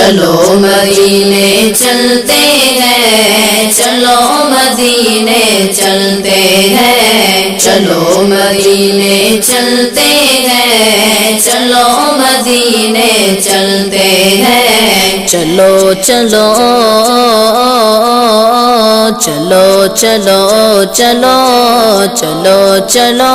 چلو مدینے چلتے ہیں، چلو مدینے چلتے ہیں، چلو مدینے چلتے ہیں، چلو مدینے چلتے ہیں، چلو چلو چلو چلو چلو چلو چلو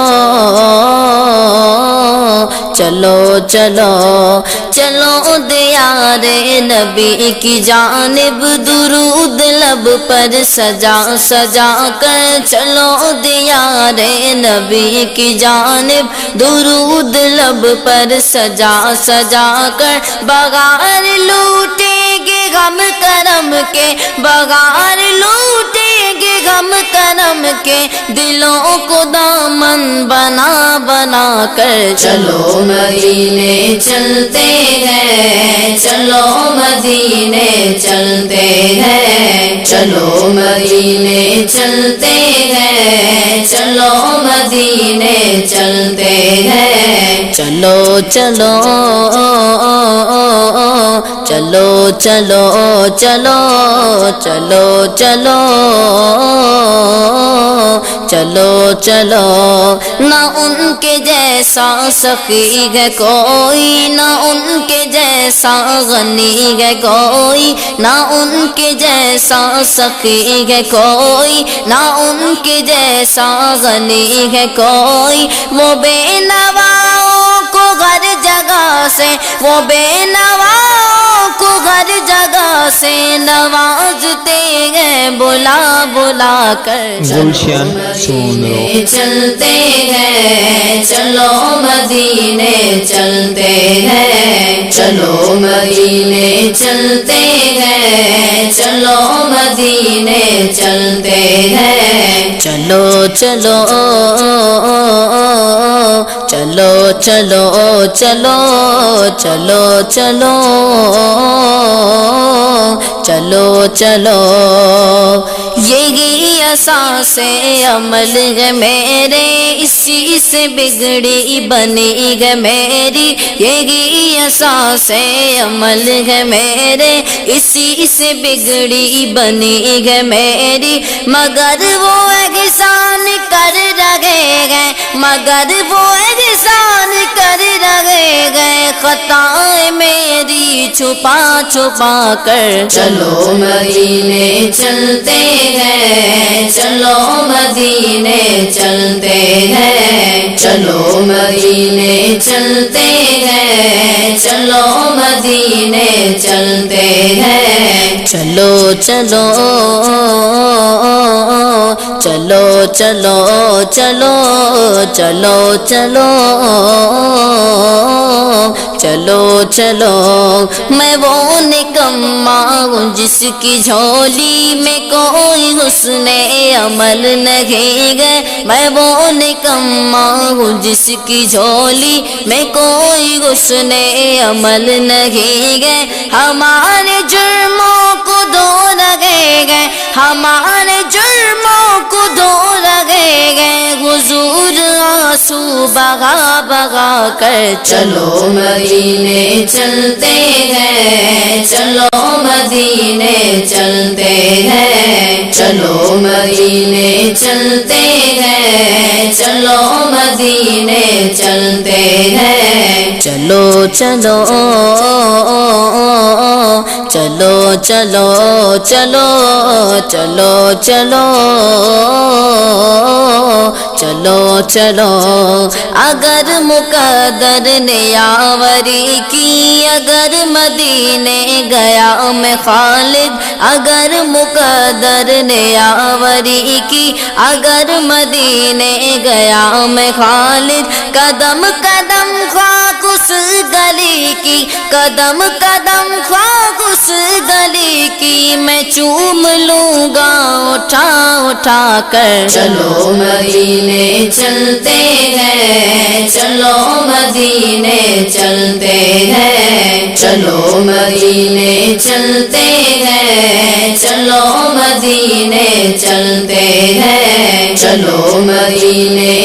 چلو چلو چلو دیار نبی کی جانب درود لب پر سجا سجا کر، چلو دیار نبی کی جانب درود لب پر سجا سجا کر، بغیر لوٹیں گے غم کرم کے، بغیر لوٹیں گے غم کرم کے، دلوں کو دامن بنا بنا کر، چلو مدینے چلتے ہیں، چلو مدینے چلتے ہیں، چلو مدینے چلتے ہیں، چلو مدینے چلتے ہیں، چلو چلو چلو چلو چلو چلو چلو چلو چلو، نہ ان کے جیسا سخی ہے کوئی، نہ ان کے جیسا غنی ہے کوئی، نہ ان کے جیسا سخی ہے کوئی، نہ ان کے جیسا غنی ہے کوئی، وہ بے نواؤں کو ہر جگہ سے، وہ بے نواؤں کو ہر جگہ سے نوازتے ہیں بلا بلا کر، گلشن سونو چلتے ہیں، چلو مدینے چلتے ہیں، چلو مدینے چلتے ہیں، چلو مدینے چلتے ہیں، چلو چلو چلو چلو چلو چلو چلو چلو چلو، یہی اساس عمل ہے میرے، اسی سے بگڑی بنی ہے میری، یہی اساس عمل ہے میرے، اسی سے بگڑی بنی ہے میری، مگر وہ احسان کر رہے گئے، مگر وہ احسان کر رہے گئے، خطائیں میری چھپا چھپا کر، چلو مدینے چلتے ہیں، چلو مدینے چلتے ہیں، چلو مدینے چلتے ہیں، چلو مدینے چلتے ہیں، چلو چلو چلو چلو چلو چلو چلو چلو چلو، میں وہ نکما ہوں جس کی جھولی میں کوئی حسن عمل نہیں گئے، میں وہ نکما ہوں جس کی جھولی میں کوئی حسن عمل نہیں گئے، ہمارے جرموں کو دھو رہے گئے، ہمارے جرموں کو دھو رہے گئے، حضور آنسو بہا بہا کر، چلو مدینے چلتے ہیں، چلو مدینے چلتے ہیں، چلو مدینے چلتے ہیں، چلو مدینے چلتے ہیں، چلو چلو چلو چلو چلو چلو چلو چلو چلو، اگر مقدر نے یاوری کی، اگر مدینے گیا میں خالد، اگر مقدر نے یاوری کی، اگر مدینے گیا میں خالد، قدم قدم خاک اس گلی کی، قدم قدم خاک اس گلی کی، میں چوم لوں گا اٹھا اٹھا کر، چلو مدینے چلتے ہیں، چلو مدینے چلتے ہیں، چلو مدینے چلتے ہیں، چلو مدینے چلتے ہیں، چلو مدینے